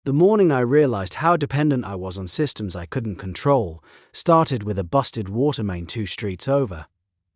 The morning I realized how dependent I was on systems I couldn't control started with a busted water main 2 streets over.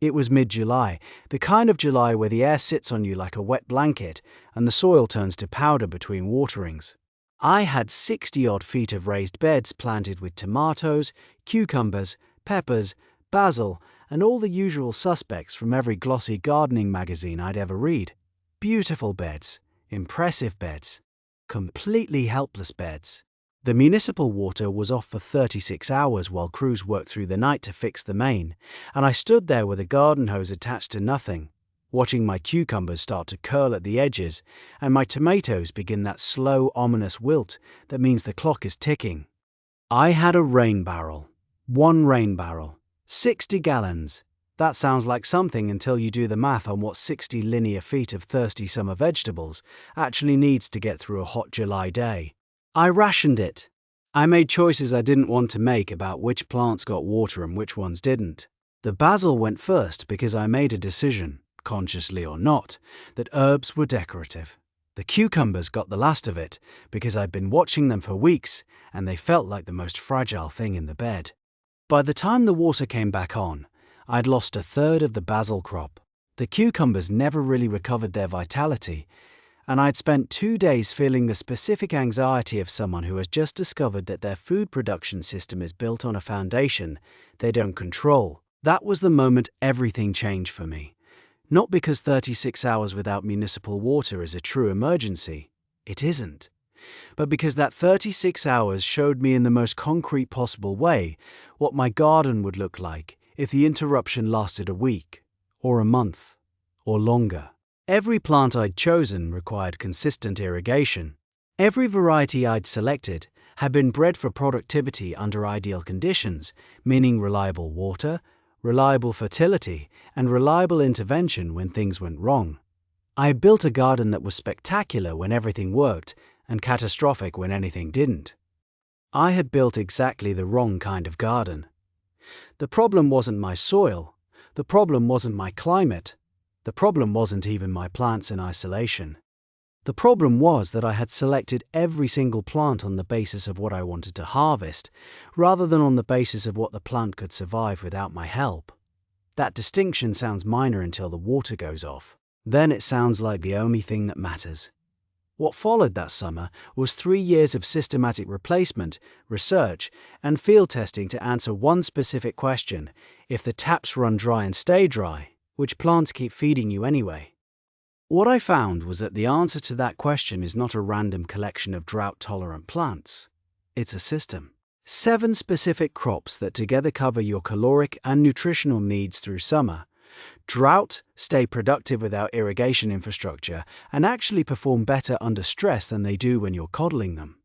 It was mid-July, the kind of July where the air sits on you like a wet blanket and the soil turns to powder between waterings. I had 60-odd feet of raised beds planted with tomatoes, cucumbers, peppers, basil, and all the usual suspects from every glossy gardening magazine I'd ever read. Beautiful beds, impressive beds, completely helpless beds. The municipal water was off for 36 hours while crews worked through the night to fix the main, and I stood there with a garden hose attached to nothing, watching my cucumbers start to curl at the edges and my tomatoes begin that slow, ominous wilt that means the clock is ticking. I had a rain barrel. 1 rain barrel. 60 gallons. That sounds like something until you do the math on what 60 linear feet of thirsty summer vegetables actually needs to get through a hot July day. I rationed it. I made choices I didn't want to make about which plants got water and which ones didn't. The basil went first because I made a decision, consciously or not, that herbs were decorative. The cucumbers got the last of it because I'd been watching them for weeks and they felt like the most fragile thing in the bed. By the time the water came back on, I'd lost 1/3 of the basil crop. The cucumbers never really recovered their vitality, and I'd spent 2 days feeling the specific anxiety of someone who has just discovered that their food production system is built on a foundation they don't control. That was the moment everything changed for me. Not because 36 hours without municipal water is a true emergency. It isn't. But because that 36 hours showed me in the most concrete possible way what my garden would look like if the interruption lasted a week, or a month, or longer. Every plant I'd chosen required consistent irrigation. Every variety I'd selected had been bred for productivity under ideal conditions, meaning reliable water, reliable fertility, and reliable intervention when things went wrong. I had built a garden that was spectacular when everything worked, and catastrophic when anything didn't. I had built exactly the wrong kind of garden. The problem wasn't my soil. The problem wasn't my climate. The problem wasn't even my plants in isolation. The problem was that I had selected every single plant on the basis of what I wanted to harvest, rather than on the basis of what the plant could survive without my help. That distinction sounds minor until the water goes off. Then it sounds like the only thing that matters. What followed that summer was 3 years of systematic replacement, research, and field testing to answer one specific question: if the taps run dry and stay dry, which plants keep feeding you anyway? What I found was that the answer to that question is not a random collection of drought-tolerant plants. It's a system. 7 specific crops that together cover your caloric and nutritional needs through summer. Drought, stay productive without irrigation infrastructure, and actually perform better under stress than they do when you're coddling them.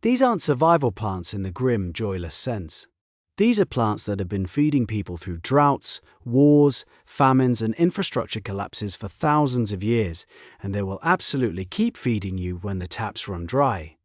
These aren't survival plants in the grim, joyless sense. These are plants that have been feeding people through droughts, wars, famines, and infrastructure collapses for thousands of years, and they will absolutely keep feeding you when the taps run dry.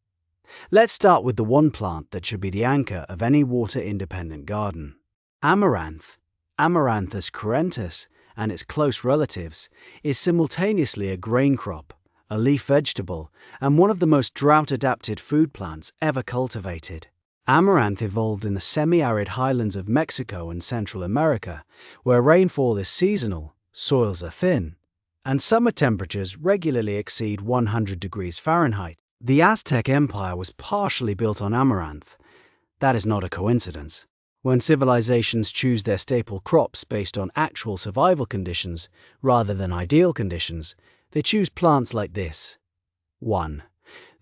Let's start with the one plant that should be the anchor of any water-independent garden. Amaranth, Amaranthus cruentus, and its close relatives, is simultaneously a grain crop, a leaf vegetable, and one of the most drought-adapted food plants ever cultivated. Amaranth evolved in the semi-arid highlands of Mexico and Central America, where rainfall is seasonal, soils are thin, and summer temperatures regularly exceed 100 degrees Fahrenheit. The Aztec Empire was partially built on amaranth. That is not a coincidence. When civilizations choose their staple crops based on actual survival conditions rather than ideal conditions, they choose plants like this. 1.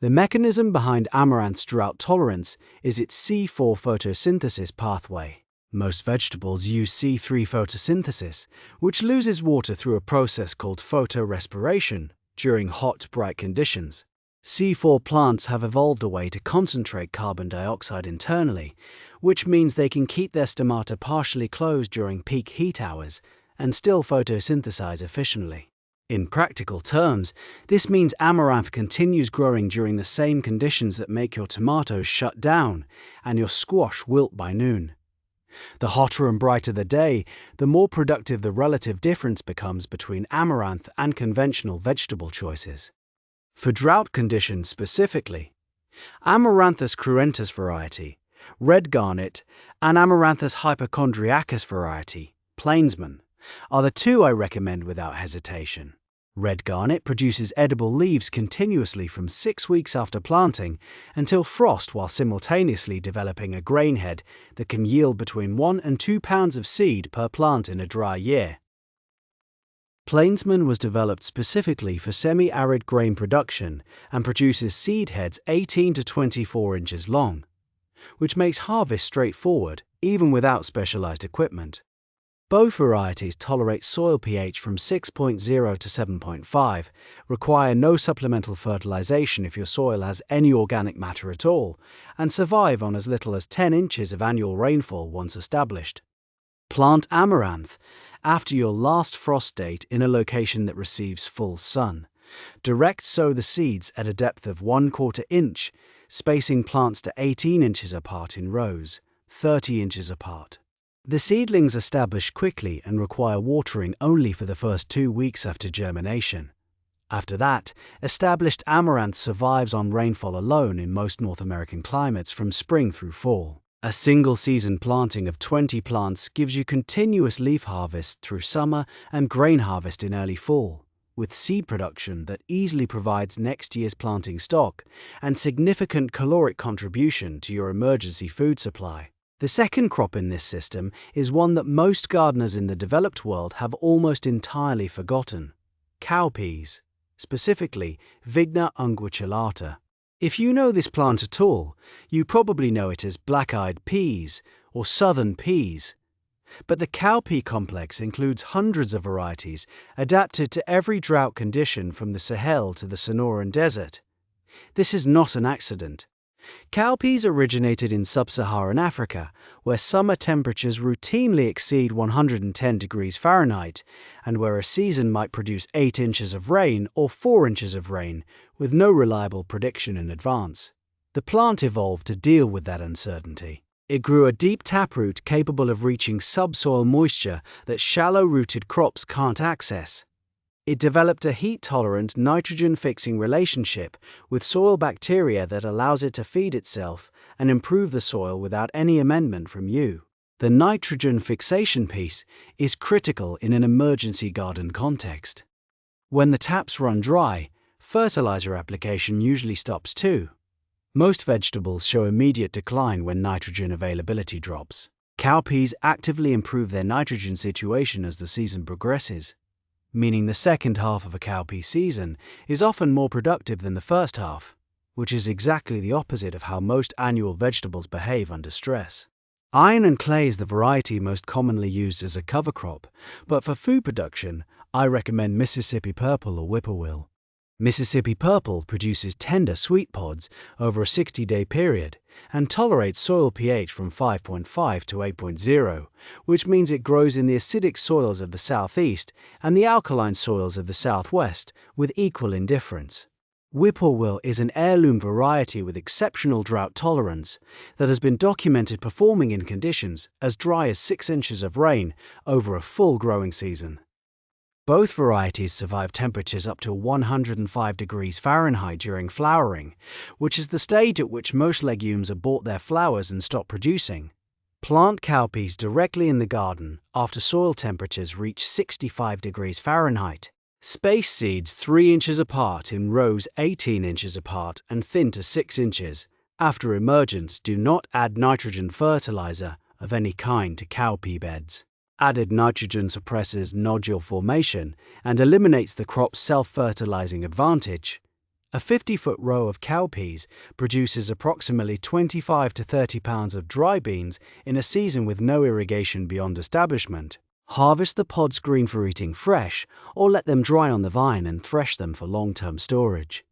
The mechanism behind amaranth's drought tolerance is its C4 photosynthesis pathway. Most vegetables use C3 photosynthesis, which loses water through a process called photorespiration during hot, bright conditions. C4 plants have evolved a way to concentrate carbon dioxide internally, which means they can keep their stomata partially closed during peak heat hours and still photosynthesize efficiently. In practical terms, this means amaranth continues growing during the same conditions that make your tomatoes shut down and your squash wilt by noon. The hotter and brighter the day, the more productive the relative difference becomes between amaranth and conventional vegetable choices. For drought conditions specifically, Amaranthus cruentus variety, red garnet, and Amaranthus hypochondriacus variety, plainsman, are the two I recommend without hesitation. Red garnet produces edible leaves continuously from 6 weeks after planting until frost, while simultaneously developing a grain head that can yield between 1 and 2 pounds of seed per plant in a dry year. Plainsman was developed specifically for semi-arid grain production and produces seed heads 18 to 24 inches long, which makes harvest straightforward even without specialized equipment. Both varieties tolerate soil pH from 6.0 to 7.5, require no supplemental fertilization if your soil has any organic matter at all, and survive on as little as 10 inches of annual rainfall once established. Plant Amaranth after your last frost date in a location that receives full sun. Direct sow the seeds at a depth of 1/4 inch, spacing plants to 18 inches apart in rows, 30 inches apart. The seedlings establish quickly and require watering only for the first 2 weeks after germination. After that, established Amaranth survives on rainfall alone in most North American climates from spring through fall. A single-season planting of 20 plants gives you continuous leaf harvest through summer and grain harvest in early fall, with seed production that easily provides next year's planting stock and significant caloric contribution to your emergency food supply. The second crop in this system is one that most gardeners in the developed world have almost entirely forgotten: cowpeas, specifically Vigna unguiculata. If you know this plant at all, you probably know it as black-eyed peas or southern peas. But the cowpea complex includes hundreds of varieties adapted to every drought condition from the Sahel to the Sonoran Desert. This is not an accident. Cowpeas originated in sub-Saharan Africa, where summer temperatures routinely exceed 110 degrees Fahrenheit, and where a season might produce 8 inches of rain or 4 inches of rain, with no reliable prediction in advance. The plant evolved to deal with that uncertainty. It grew a deep taproot capable of reaching subsoil moisture that shallow-rooted crops can't access. It developed a heat-tolerant, nitrogen-fixing relationship with soil bacteria that allows it to feed itself and improve the soil without any amendment from you. The nitrogen fixation piece is critical in an emergency garden context. When the taps run dry, fertilizer application usually stops too. Most vegetables show immediate decline when nitrogen availability drops. Cowpeas actively improve their nitrogen situation as the season progresses, meaning the second half of a cowpea season is often more productive than the first half, which is exactly the opposite of how most annual vegetables behave under stress. Iron and clay is the variety most commonly used as a cover crop, but for food production, I recommend Mississippi Purple or Whippoorwill. Mississippi Purple produces tender sweet pods over a 60-day period and tolerates soil pH from 5.5 to 8.0, which means it grows in the acidic soils of the southeast and the alkaline soils of the southwest with equal indifference. Whippoorwill is an heirloom variety with exceptional drought tolerance that has been documented performing in conditions as dry as 6 inches of rain over a full growing season. Both varieties survive temperatures up to 105 degrees Fahrenheit during flowering, which is the stage at which most legumes abort their flowers and stop producing. Plant cowpeas directly in the garden after soil temperatures reach 65 degrees Fahrenheit. Space seeds 3 inches apart in rows 18 inches apart and thin to 6 inches. After emergence, do not add nitrogen fertilizer of any kind to cowpea beds. Added nitrogen suppresses nodule formation and eliminates the crop's self-fertilizing advantage. A 50-foot row of cowpeas produces approximately 25 to 30 pounds of dry beans in a season with no irrigation beyond establishment. Harvest the pods green for eating fresh, or let them dry on the vine and thresh them for long-term storage.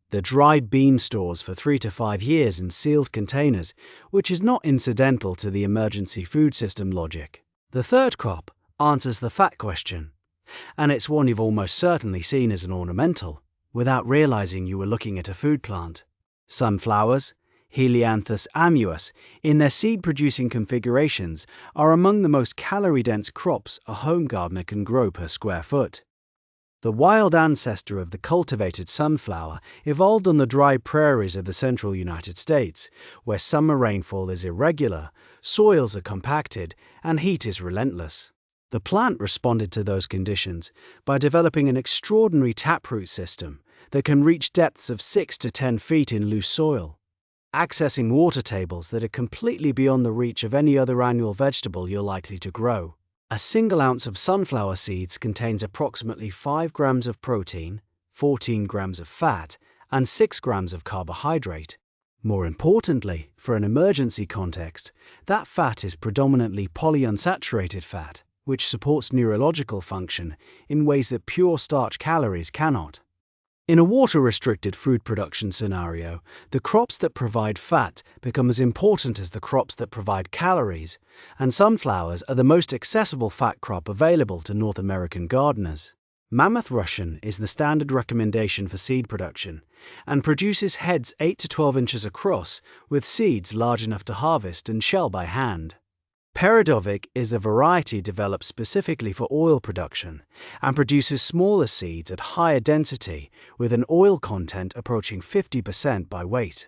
The dried bean stores for 3 to 5 years in sealed containers, which is not incidental to the emergency food system logic. The third crop answers the fat question, and it's one you've almost certainly seen as an ornamental, without realizing you were looking at a food plant. Sunflowers, Helianthus ammuus, in their seed-producing configurations, are among the most calorie-dense crops a home gardener can grow per square foot. The wild ancestor of the cultivated sunflower evolved on the dry prairies of the central United States, where summer rainfall is irregular, soils are compacted, and heat is relentless. The plant responded to those conditions by developing an extraordinary taproot system that can reach depths of 6 to 10 feet in loose soil, accessing water tables that are completely beyond the reach of any other annual vegetable you're likely to grow. A single ounce of sunflower seeds contains approximately 5 grams of protein, 14 grams of fat, and 6 grams of carbohydrate. More importantly, for an emergency context, that fat is predominantly polyunsaturated fat, which supports neurological function in ways that pure starch calories cannot. In a water-restricted food production scenario, the crops that provide fat become as important as the crops that provide calories, and sunflowers are the most accessible fat crop available to North American gardeners. Mammoth Russian is the standard recommendation for seed production, and produces heads 8 to 12 inches across, with seeds large enough to harvest and shell by hand. Peredovic is a variety developed specifically for oil production and produces smaller seeds at higher density with an oil content approaching 50% by weight.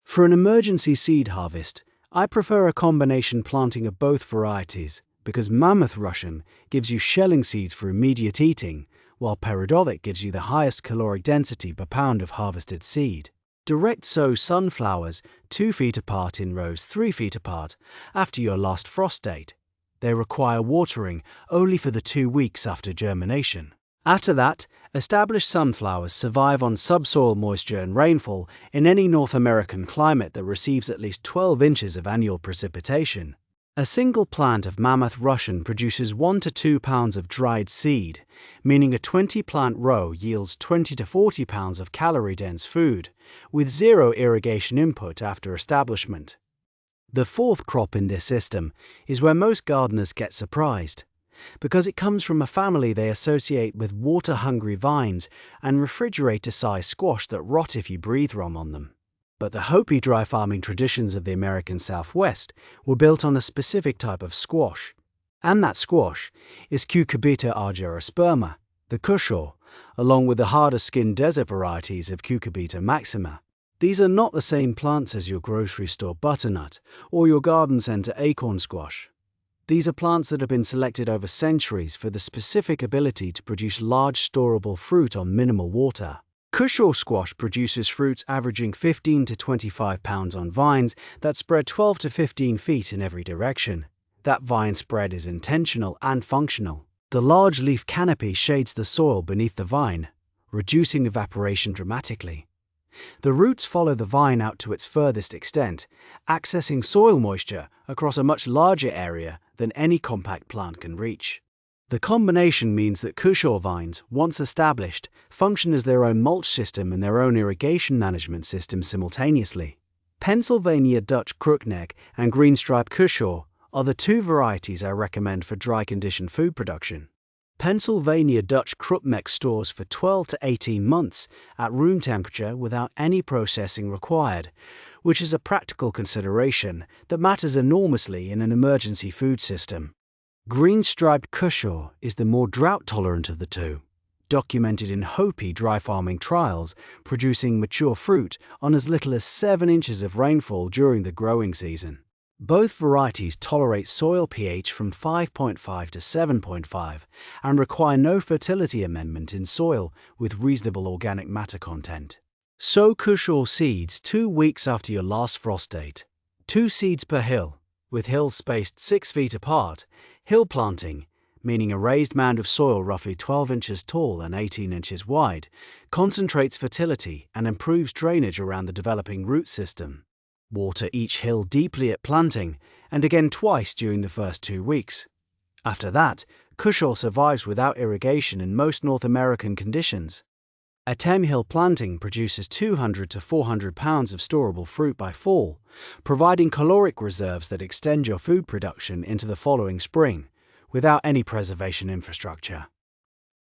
For an emergency seed harvest, I prefer a combination planting of both varieties because Mammoth Russian gives you shelling seeds for immediate eating, while Peredovic gives you the highest caloric density per pound of harvested seed. Direct sow sunflowers 2 feet apart in rows 3 feet apart after your last frost date. They require watering only for the 2 weeks after germination. After that, established sunflowers survive on subsoil moisture and rainfall in any North American climate that receives at least 12 inches of annual precipitation. A single plant of Mammoth Russian produces 1 to 2 pounds of dried seed, meaning a 20-plant row yields 20 to 40 pounds of calorie-dense food, with zero irrigation input after establishment. The fourth crop in this system is where most gardeners get surprised, because it comes from a family they associate with water-hungry vines and refrigerator-sized squash that rot if you breathe rum on them. But the Hopi dry farming traditions of the American Southwest were built on a specific type of squash. And that squash is Cucurbita argyrosperma, the Kushaw, along with the harder-skinned desert varieties of Cucurbita maxima. These are not the same plants as your grocery store butternut or your garden center acorn squash. These are plants that have been selected over centuries for the specific ability to produce large storable fruit on minimal water. Kushaw squash produces fruits averaging 15 to 25 pounds on vines that spread 12 to 15 feet in every direction. That vine spread is intentional and functional. The large leaf canopy shades the soil beneath the vine, reducing evaporation dramatically. The roots follow the vine out to its furthest extent, accessing soil moisture across a much larger area than any compact plant can reach. The combination means that Kushaw vines, once established, function as their own mulch system and their own irrigation management system simultaneously. Pennsylvania Dutch crookneck and greenstripe Kushaw are the 2 varieties I recommend for dry condition food production. Pennsylvania Dutch crookneck stores for 12 to 18 months at room temperature without any processing required, which is a practical consideration that matters enormously in an emergency food system. Green-striped Kushaw is the more drought-tolerant of the 2, documented in Hopi dry farming trials, producing mature fruit on as little as 7 inches of rainfall during the growing season. Both varieties tolerate soil pH from 5.5 to 7.5 and require no fertility amendment in soil with reasonable organic matter content. Sow Kushaw seeds 2 weeks after your last frost date. 2 seeds per hill, with hills spaced 6 feet apart. Hill planting, meaning a raised mound of soil roughly 12 inches tall and 18 inches wide, concentrates fertility and improves drainage around the developing root system. Water each hill deeply at planting and again twice during the first 2 weeks. After that, Kushaw survives without irrigation in most North American conditions. A 10-hill planting produces 200 to 400 pounds of storable fruit by fall, providing caloric reserves that extend your food production into the following spring, without any preservation infrastructure.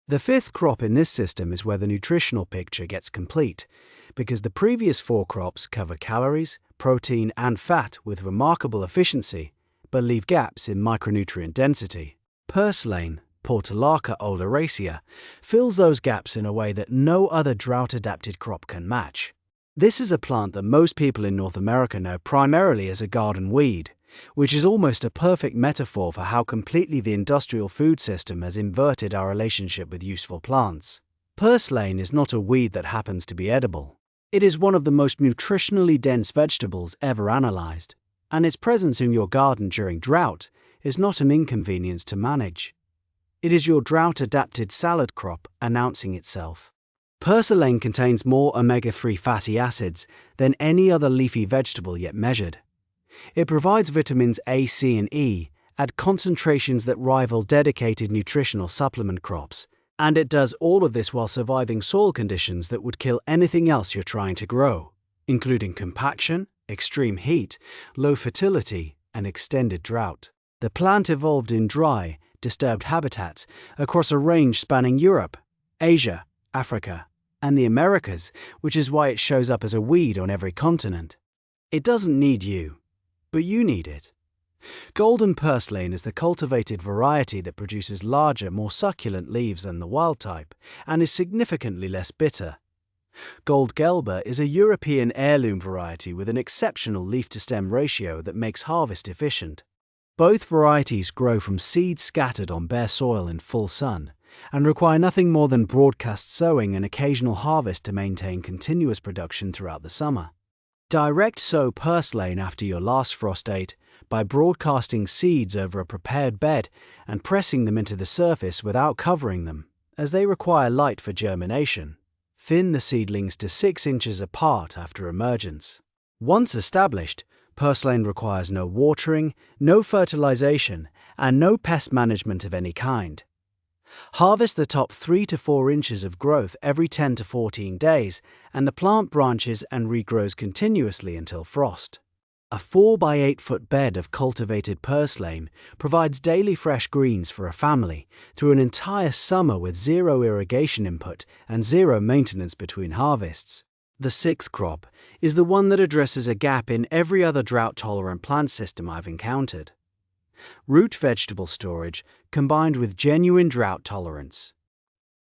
The 5th crop in this system is where the nutritional picture gets complete, because the previous 4 crops cover calories, protein, and fat with remarkable efficiency, but leave gaps in micronutrient density. Purslane, Portulaca oleracea, fills those gaps in a way that no other drought-adapted crop can match. This is a plant that most people in North America know primarily as a garden weed, which is almost a perfect metaphor for how completely the industrial food system has inverted our relationship with useful plants. Purslane is not a weed that happens to be edible. It is one of the most nutritionally dense vegetables ever analyzed, and its presence in your garden during drought is not an inconvenience to manage. It is your drought-adapted salad crop announcing itself. Purslane contains more omega-3 fatty acids than any other leafy vegetable yet measured. It provides vitamins A, C, and E at concentrations that rival dedicated nutritional supplement crops, and it does all of this while surviving soil conditions that would kill anything else you're trying to grow, including compaction, extreme heat, low fertility, and extended drought. The plant evolved in dry, disturbed habitats across a range spanning Europe, Asia, Africa, and the Americas, which is why it shows up as a weed on every continent. It doesn't need you, but you need it. Golden purslane is the cultivated variety that produces larger, more succulent leaves than the wild type, and is significantly less bitter. Gold Gelber is a European heirloom variety with an exceptional leaf-to-stem ratio that makes harvest efficient. Both varieties grow from seeds scattered on bare soil in full sun, and require nothing more than broadcast sowing and occasional harvest to maintain continuous production throughout the summer. Direct sow purslane after your last frost date by broadcasting seeds over a prepared bed and pressing them into the surface without covering them, as they require light for germination. Thin the seedlings to 6 inches apart after emergence. Once established, purslane requires no watering, no fertilization, and no pest management of any kind. Harvest the top 3 to 4 inches of growth every 10 to 14 days, and the plant branches and regrows continuously until frost. A 4 by 8 foot bed of cultivated purslane provides daily fresh greens for a family through an entire summer with zero irrigation input and zero maintenance between harvests. The 6th crop is the one that addresses a gap in every other drought-tolerant plant system I've encountered. Root vegetable storage combined with genuine drought tolerance.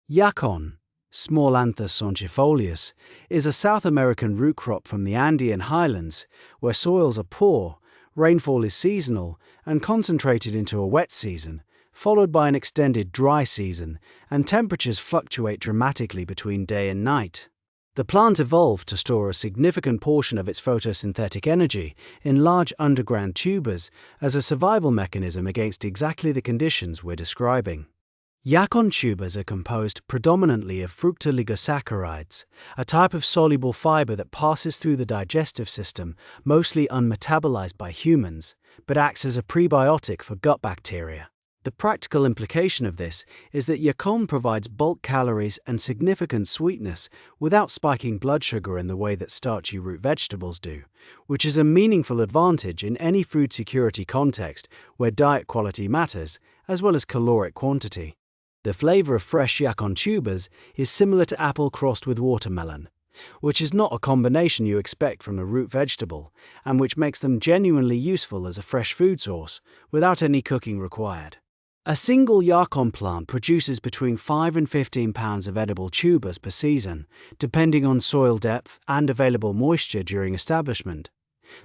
Yacon, Smallanthes longifolius, is a South American root crop from the Andean highlands where soils are poor, rainfall is seasonal and concentrated into a wet season, followed by an extended dry season, and temperatures fluctuate dramatically between day and night. The plant evolved to store a significant portion of its photosynthetic energy in large underground tubers as a survival mechanism against exactly the conditions we're describing. Yacon tubers are composed predominantly of fructooligosaccharides, a type of soluble fiber that passes through the digestive system, mostly unmetabolized by humans, but acts as a prebiotic for gut bacteria. The practical implication of this is that Yacon provides bulk calories and significant sweetness without spiking blood sugar in the way that starchy root vegetables do, which is a meaningful advantage in any food security context where diet quality matters, as well as caloric quantity. The flavor of fresh Yacon tubers is similar to apple crossed with watermelon, which is not a combination you expect from a root vegetable, and which makes them genuinely useful as a fresh food source without any cooking required. A single Yacon plant produces between 5 and 15 pounds of edible tubers per season, depending on soil depth and available moisture during establishment.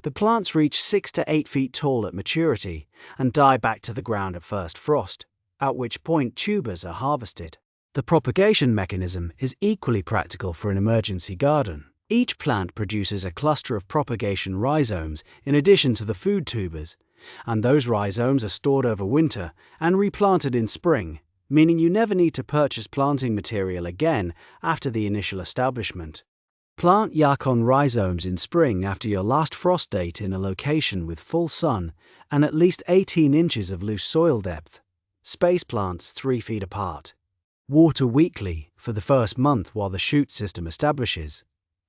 The plants reach 6 to 8 feet tall at maturity and die back to the ground at first frost, at which point tubers are harvested. The propagation mechanism is equally practical for an emergency garden. Each plant produces a cluster of propagation rhizomes in addition to the food tubers, and those rhizomes are stored over winter and replanted in spring, meaning you never need to purchase planting material again after the initial establishment. Plant Yacon rhizomes in spring after your last frost date in a location with full sun and at least 18 inches of loose soil depth. Space plants 3 feet apart. Water weekly for the first month while the shoot system establishes.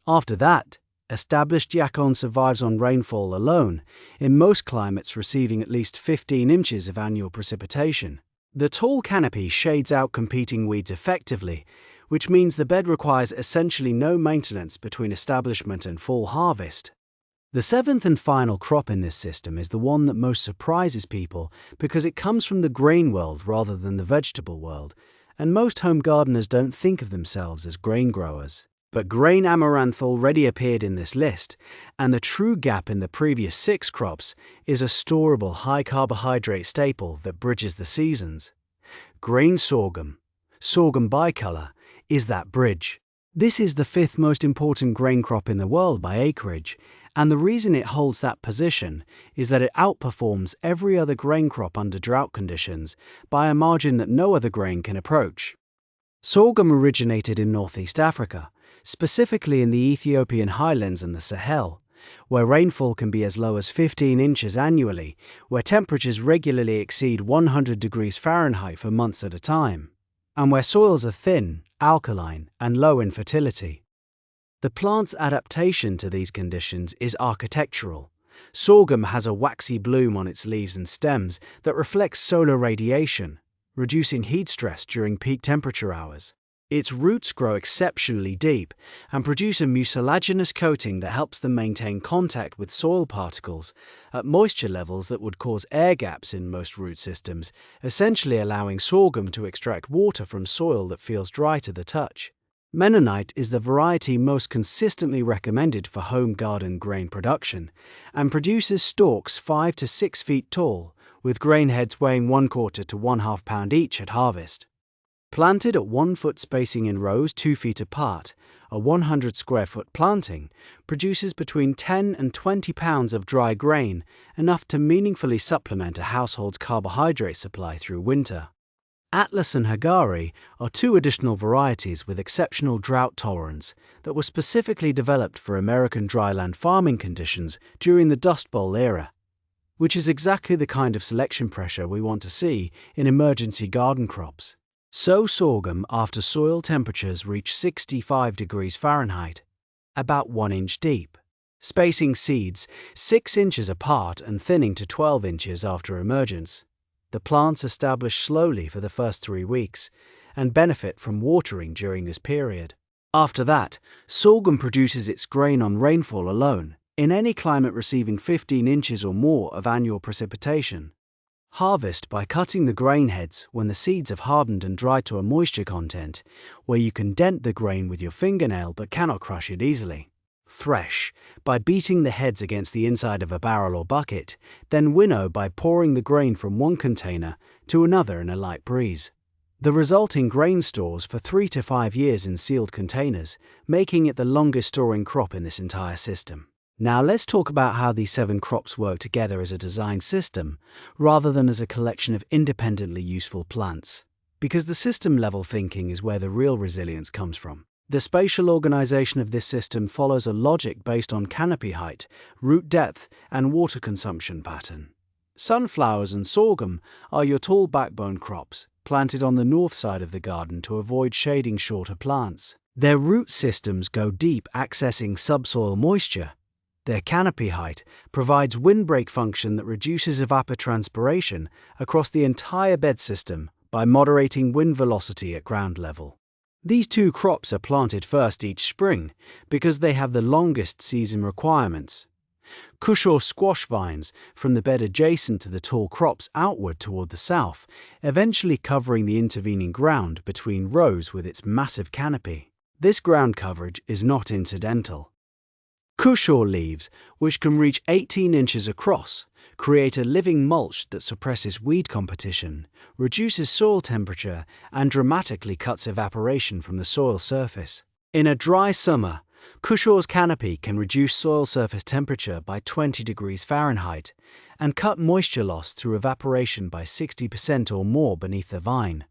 After that, established Yacon survives on rainfall alone, in most climates receiving at least 15 inches of annual precipitation. The tall canopy shades out competing weeds effectively, which means the bed requires essentially no maintenance between establishment and full harvest. The seventh and final crop in this system is the one that most surprises people because it comes from the grain world rather than the vegetable world, and most home gardeners don't think of themselves as grain growers. But grain amaranth already appeared in this list, and the true gap in the previous 6 crops is a storable high-carbohydrate staple that bridges the seasons. Grain sorghum, sorghum bicolor, is that bridge. This is the 5th most important grain crop in the world by acreage, and the reason it holds that position is that it outperforms every other grain crop under drought conditions by a margin that no other grain can approach. Sorghum originated in Northeast Africa, specifically in the Ethiopian highlands and the Sahel, where rainfall can be as low as 15 inches annually, where temperatures regularly exceed 100 degrees Fahrenheit for months at a time, and where soils are thin, alkaline, and low in fertility. The plant's adaptation to these conditions is architectural. Sorghum has a waxy bloom on its leaves and stems that reflects solar radiation, reducing heat stress during peak temperature hours. Its roots grow exceptionally deep and produce a mucilaginous coating that helps them maintain contact with soil particles at moisture levels that would cause air gaps in most root systems, essentially allowing sorghum to extract water from soil that feels dry to the touch. Mennonite is the variety most consistently recommended for home garden grain production and produces stalks 5 to 6 feet tall, with grain heads weighing 1/4 to 1/2 pound each at harvest. Planted at 1 foot spacing in rows 2 feet apart, a 100 square foot planting produces between 10 and 20 pounds of dry grain, enough to meaningfully supplement a household's carbohydrate supply through winter. Atlas and Hagari are 2 additional varieties with exceptional drought tolerance that were specifically developed for American dryland farming conditions during the Dust Bowl era, which is exactly the kind of selection pressure we want to see in emergency garden crops. Sow sorghum after soil temperatures reach 65 degrees Fahrenheit, about 1 inch deep. Spacing seeds 6 inches apart and thinning to 12 inches after emergence. The plants establish slowly for the first 3 weeks and benefit from watering during this period. After that, sorghum produces its grain on rainfall alone, in any climate receiving 15 inches or more of annual precipitation. Harvest by cutting the grain heads when the seeds have hardened and dried to a moisture content, where you can dent the grain with your fingernail but cannot crush it easily. Thresh by beating the heads against the inside of a barrel or bucket, then winnow by pouring the grain from one container to another in a light breeze. The resulting grain stores for 3 to 5 years in sealed containers, making it the longest storing crop in this entire system. Now let's talk about how these 7 crops work together as a design system, rather than as a collection of independently useful plants. Because the system-level thinking is where the real resilience comes from. The spatial organization of this system follows a logic based on canopy height, root depth, and water consumption pattern. Sunflowers and sorghum are your tall backbone crops, planted on the north side of the garden to avoid shading shorter plants. Their root systems go deep, accessing subsoil moisture. Their canopy height provides windbreak function that reduces evapotranspiration across the entire bed system by moderating wind velocity at ground level. These 2 crops are planted first each spring because they have the longest season requirements. Kushaw squash vines from the bed adjacent to the tall crops outward toward the south, eventually covering the intervening ground between rows with its massive canopy. This ground coverage is not incidental. Kushaw leaves, which can reach 18 inches across, create a living mulch that suppresses weed competition, reduces soil temperature, and dramatically cuts evaporation from the soil surface. In a dry summer, Cushaw's canopy can reduce soil surface temperature by 20 degrees Fahrenheit and cut moisture loss through evaporation by 60% or more beneath the vine.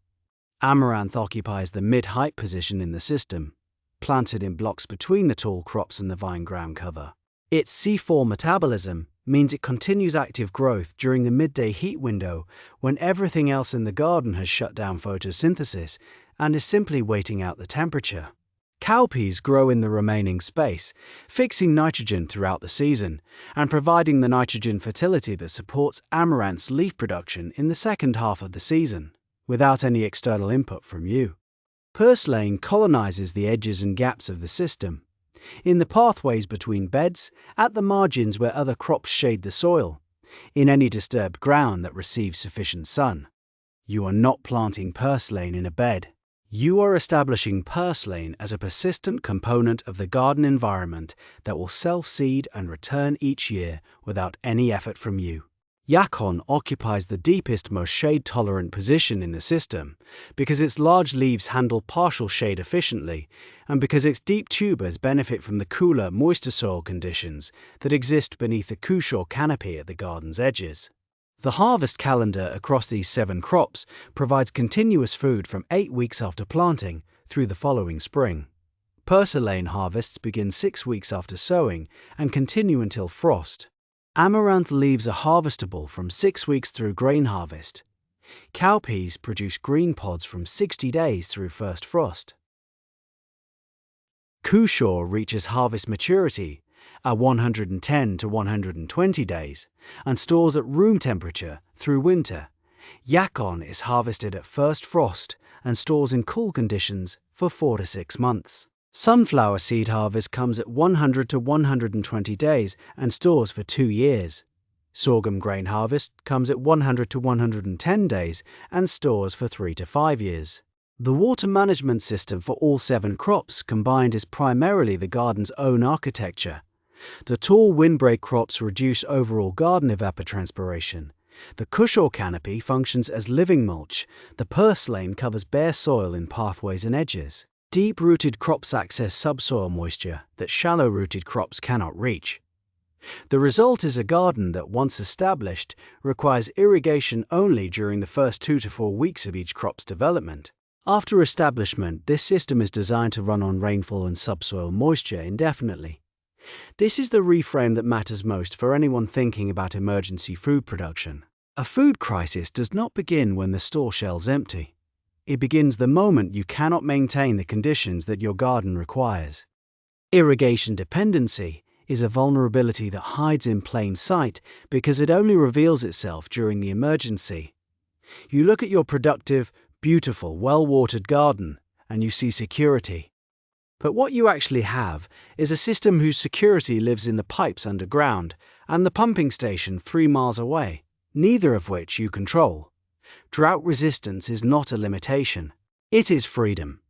Amaranth occupies the mid-height position in the system, planted in blocks between the tall crops and the vine ground cover. Its C4 metabolism means it continues active growth during the midday heat window when everything else in the garden has shut down photosynthesis and is simply waiting out the temperature. Cowpeas grow in the remaining space, fixing nitrogen throughout the season and providing the nitrogen fertility that supports amaranth's leaf production in the second half of the season, without any external input from you. Purslane colonizes the edges and gaps of the system. in the pathways between beds, at the margins where other crops shade the soil, in any disturbed ground that receives sufficient sun. You are not planting purslane in a bed. You are establishing purslane as a persistent component of the garden environment that will self-seed and return each year without any effort from you. Yacon occupies the deepest, most shade-tolerant position in the system because its large leaves handle partial shade efficiently and because its deep tubers benefit from the cooler, moister soil conditions that exist beneath the Kushaw canopy at the garden's edges. The harvest calendar across these 7 crops provides continuous food from 8 weeks after planting through the following spring. Purslane harvests begin 6 weeks after sowing and continue until frost. Amaranth leaves are harvestable from 6 weeks through grain harvest. Cowpeas produce green pods from 60 days through first frost. Kushaw reaches harvest maturity at 110 to 120 days and stores at room temperature through winter. Yacon is harvested at first frost and stores in cool conditions for 4 to 6 months. Sunflower seed harvest comes at 100 to 120 days and stores for 2 years. Sorghum grain harvest comes at 100 to 110 days and stores for 3 to 5 years. The water management system for all 7 crops combined is primarily the garden's own architecture. The tall windbreak crops reduce overall garden evapotranspiration. The Kushaw canopy functions as living mulch. The purslane covers bare soil in pathways and edges. Deep-rooted crops access subsoil moisture that shallow-rooted crops cannot reach. The result is a garden that, once established, requires irrigation only during the first 2 to 4 weeks of each crop's development. After establishment, this system is designed to run on rainfall and subsoil moisture indefinitely. This is the reframe that matters most for anyone thinking about emergency food production. A food crisis does not begin when the store shelves empty. It begins the moment you cannot maintain the conditions that your garden requires. Irrigation dependency is a vulnerability that hides in plain sight because it only reveals itself during the emergency. You look at your productive, beautiful, well-watered garden and you see security. But what you actually have is a system whose security lives in the pipes underground and the pumping station 3 miles away, neither of which you control. Drought resistance is not a limitation. It is freedom.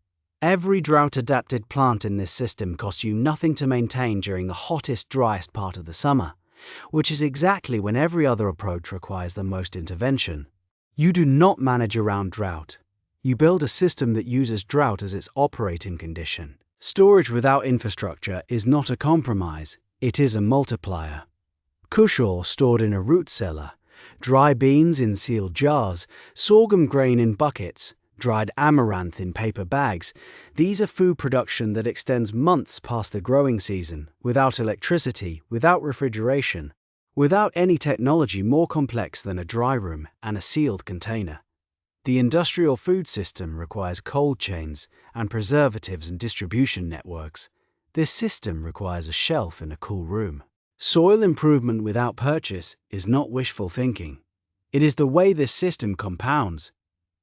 Every drought-adapted plant in this system costs you nothing to maintain during the hottest, driest part of the summer, which is exactly when every other approach requires the most intervention. You do not manage around drought. You build a system that uses drought as its operating condition. Storage without infrastructure is not a compromise, it is a multiplier. Kushaw stored in a root cellar, dry beans in sealed jars, sorghum grain in buckets, dried amaranth in paper bags. These are food production that extends months past the growing season, without electricity, without refrigeration, without any technology more complex than a dry room and a sealed container. The industrial food system requires cold chains and preservatives and distribution networks. This system requires a shelf in a cool room. Soil improvement without purchase is not wishful thinking. It is the way this system compounds.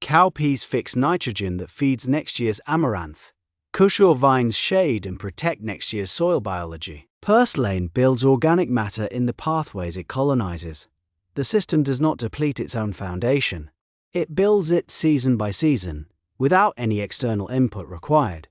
Cowpeas fix nitrogen that feeds next year's amaranth. Kushaw vines shade and protect next year's soil biology. Purslane builds organic matter in the pathways it colonizes. The system does not deplete its own foundation. It builds it season by season, without any external input required.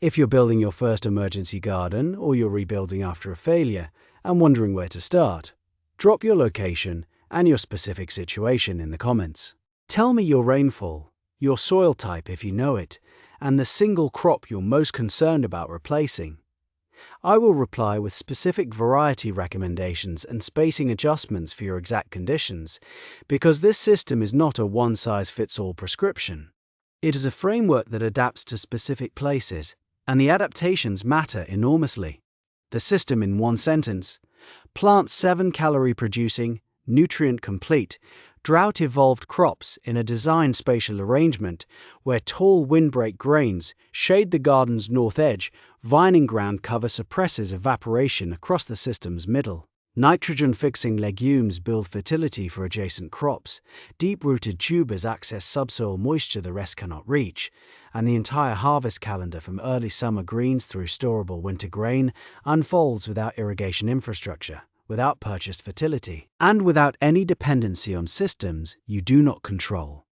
If you're building your first emergency garden or you're rebuilding after a failure and wondering where to start, drop your location and your specific situation in the comments. Tell me your rainfall, your soil type if you know it, and the single crop you're most concerned about replacing. I will reply with specific variety recommendations and spacing adjustments for your exact conditions, because this system is not a one-size-fits-all prescription. It is a framework that adapts to specific places, and the adaptations matter enormously. The system in one sentence: plant 7 calorie-producing, nutrient-complete, drought-evolved crops in a designed spatial arrangement where tall windbreak grains shade the garden's north edge, vining ground cover suppresses evaporation across the system's middle. Nitrogen-fixing legumes build fertility for adjacent crops, deep-rooted tubers access subsoil moisture the rest cannot reach, and the entire harvest calendar from early summer greens through storable winter grain unfolds without irrigation infrastructure, without purchased fertility, and without any dependency on systems you do not control.